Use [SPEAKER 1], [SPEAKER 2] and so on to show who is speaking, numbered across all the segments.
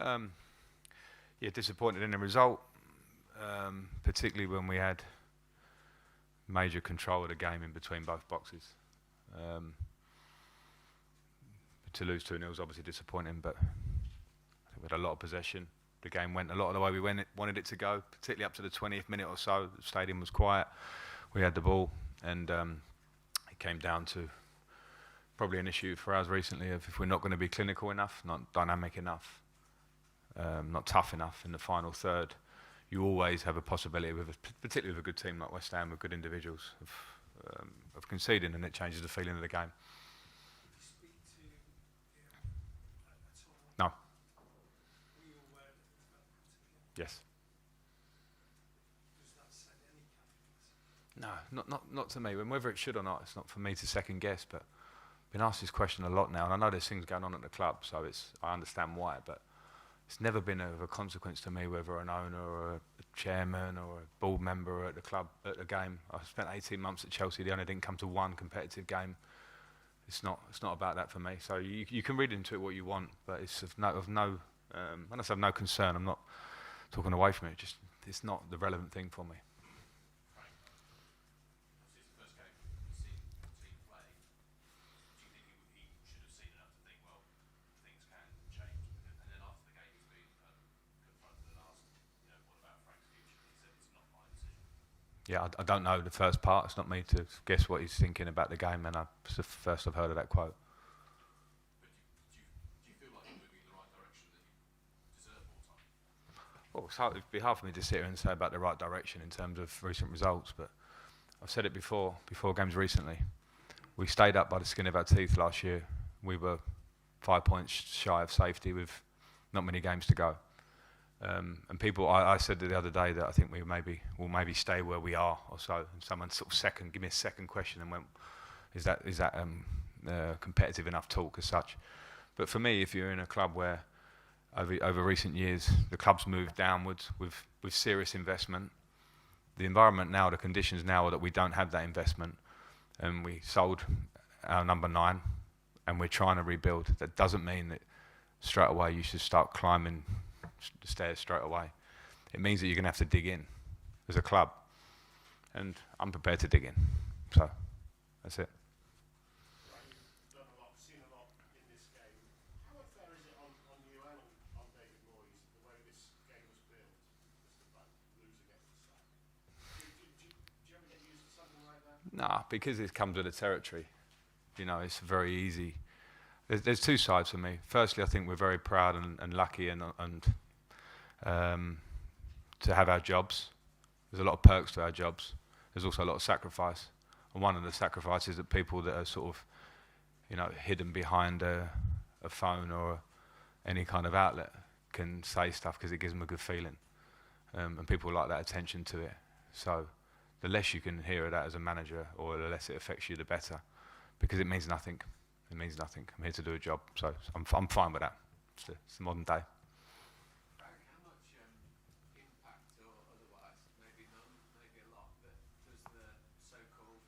[SPEAKER 1] Um, yeah, disappointed in the result, particularly when we had major control of the game in between both boxes. Um, to lose 2-0 is obviously disappointing, but I think we had a lot of possession. The game went a lot of the way we wanted it to go, particularly up to the 20th minute or so. The stadium was quiet. We had the ball, and it came down to probably an issue for us recently of if we're not going to be clinical enough, not dynamic enough, not tough enough in the final third, you always have a possibility, particularly with a good team like West Ham, with good individuals, of conceding, and it changes the feeling of the game.
[SPEAKER 2] Did you speak to at all?
[SPEAKER 1] No.
[SPEAKER 2] Were you aware that it was about to happen again?
[SPEAKER 1] Yes.
[SPEAKER 2] Does that send any confidence?
[SPEAKER 1] No, not to me. And whether it should or not, it's not for me to second guess. But I've been asked this question a lot now, and I know there's things going on at the club, so I understand why. But it's never been of a consequence to me whether an owner or a chairman or a board member at the club at the game. I spent 18 months at Chelsea. They only didn't come to one competitive game. It's not about that for me. So you can read into it what you want, but it's of no. When I say of no concern, I'm not talking away from it. Just it's not the relevant thing for me. Yeah, I don't know the first part. It's not me to guess what he's thinking about the game, and it's the first I've heard of that quote.
[SPEAKER 3] But do you feel like you're moving in the right direction, that you deserve more time?
[SPEAKER 1] Well, it'd be hard for me to sit here and say about the right direction in terms of recent results, but I've said it before games recently. We stayed up by the skin of our teeth last year. We were 5 points shy of safety with not many games to go. And people, I said the other day that I think we'll maybe stay where we are or so. And someone sort of give me a second question and went, is that competitive enough talk as such? But for me, if you're in a club where over recent years the club's moved downwards with serious investment, the environment now, the conditions now are that we don't have that investment, and we sold our number 9, and we're trying to rebuild. That doesn't mean that straight away you should start climbing the stairs straight away. It means that you're going to have to dig in as a club, and I'm prepared to dig in. So that's it.
[SPEAKER 4] You've done a lot, seen a lot in this game. How unfair is it on you and on David Moyes the way this game was built, just about losing at the start? Do you ever get used to something like that?
[SPEAKER 1] Nah, because it comes with the territory. You know, it's very easy. There's two sides for me. Firstly, I think we're very proud and lucky and to have our jobs. There's a lot of perks to our jobs. There's also a lot of sacrifice. And one of the sacrifices that people that are sort of, hidden behind a phone or any kind of outlet can say stuff because it gives them a good feeling. And people like that attention to it. So the less you can hear of that as a manager, or the less it affects you, the better. Because it means nothing. It means nothing. I'm here to do a job, so I'm fine with that. It's the modern day.
[SPEAKER 3] Frank, how much impact, or otherwise, maybe none, maybe a lot, but does the so-called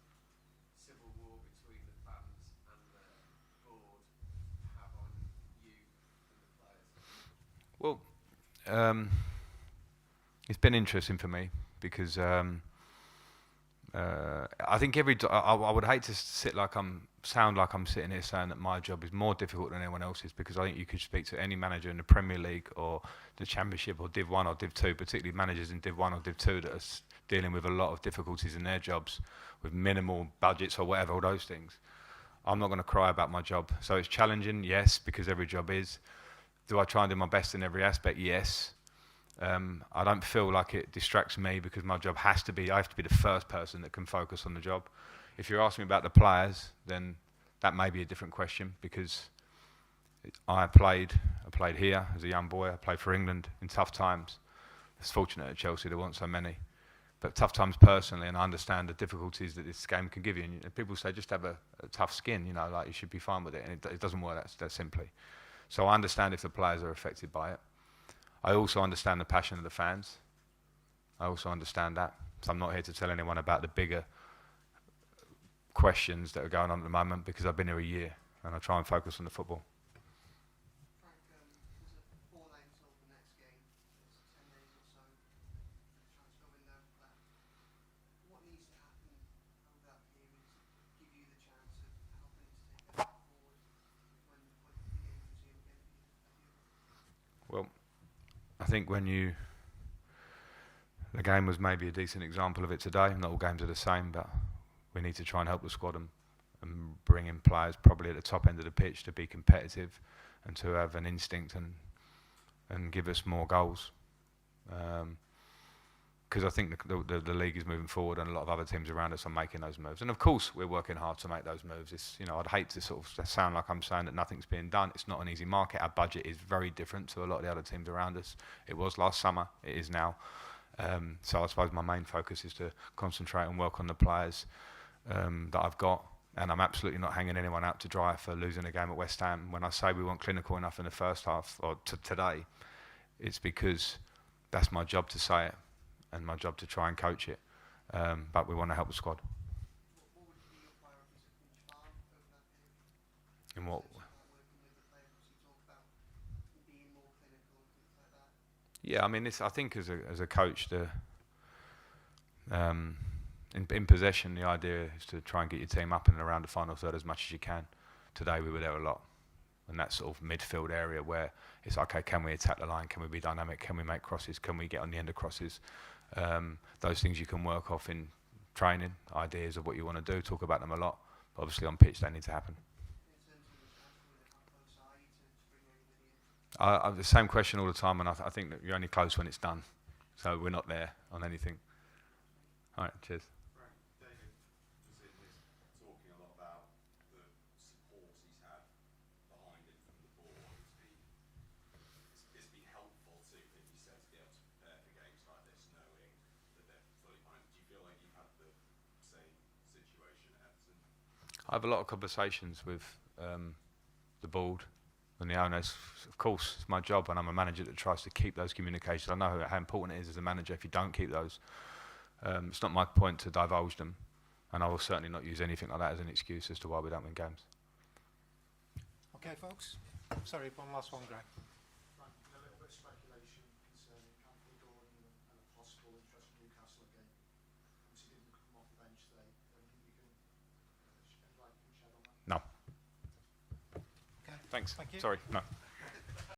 [SPEAKER 3] civil war between the fans and the board have on you and the players?
[SPEAKER 1] Well, it's been interesting for me because I think I would hate to sound like I'm sitting here saying that my job is more difficult than anyone else's, because I think you could speak to any manager in the Premier League or the Championship or Div 1 or Div 2, particularly managers in Div 1 or Div 2 that are dealing with a lot of difficulties in their jobs with minimal budgets or whatever, all those things. I'm not going to cry about my job. So it's challenging, yes, because every job is. Do I try and do my best in every aspect? Yes. I don't feel like it distracts me because my job I have to be the first person that can focus on the job. If you're asking me about the players, then that may be a different question, because I played here as a young boy. I played for England in tough times. It's fortunate at Chelsea there weren't so many, but tough times personally, and I understand the difficulties that this game can give you. And people say just have a tough skin, like you should be fine with it, and it doesn't work that simply. So I understand if the players are affected by it. I also understand the passion of the fans. I also understand that. So I'm not here to tell anyone about the bigger questions that are going on at the moment, because I've been here a year and I try and focus on the football.
[SPEAKER 5] Frank, there's a 4 names
[SPEAKER 1] think the game was maybe a decent example of it today. Not all games are the same, but we need to try and help the squad and bring in players probably at the top end of the pitch to be competitive and to have an instinct and give us more goals. Because I think the league is moving forward and a lot of other teams around us are making those moves. And of course, we're working hard to make those moves. It's, I'd hate to sort of sound like I'm saying that nothing's being done. It's not an easy market. Our budget is very different to a lot of the other teams around us. It was last summer. It is now. So I suppose my main focus is to concentrate and work on the players that I've got. And I'm absolutely not hanging anyone out to dry for losing a game at West Ham. When I say we weren't clinical enough in the first half, or today, it's because that's my job to say it and my job to try and coach it. But we want to help the squad.
[SPEAKER 2] What would be your priorities at each farm over that period?
[SPEAKER 1] In what?
[SPEAKER 2] Working with the players, you talk about being more clinical and things like that.
[SPEAKER 1] Yeah, I mean, I think as a coach, in possession, the idea is to try and get your team up and around the final third as much as you can. Today we were there a lot, in that sort of midfield area where it's okay, can we attack the line? Can we be dynamic? Can we make crosses? Can we get on the end of crosses? Those things you can work off in training, ideas of what you want to do, talk about them a lot. But obviously on pitch they need to happen.
[SPEAKER 2] In terms of the transfer, how close are you to bring anybody in?
[SPEAKER 1] I have the same question all the time, and I think that you're only close when it's done. So we're not there on anything. All right, cheers.
[SPEAKER 5] Frank, David was in this talking a lot about the support he's had behind him from the board. It's been helpful to him, he said, to be able to prepare for games like this, knowing that they're fully behind. Do you feel like you've had the same situation at Everton?
[SPEAKER 1] I have a lot of conversations with the board and the owners. Of course, it's my job, and I'm a manager that tries to keep those communications. I know how important it is as a manager if you don't keep those. It's not my point to divulge them, and I will certainly not use anything like that as an excuse as to why we don't win games.
[SPEAKER 6] Okay, folks. Sorry, one last one, Greg.
[SPEAKER 4] Frank, a little bit of speculation concerning Anthony Gordon and a possible interest in Newcastle again. Obviously didn't come off the bench today. Anything you can shed on that?
[SPEAKER 1] No.
[SPEAKER 6] Okay.
[SPEAKER 1] Thanks.
[SPEAKER 6] Thank you.
[SPEAKER 1] Sorry, no.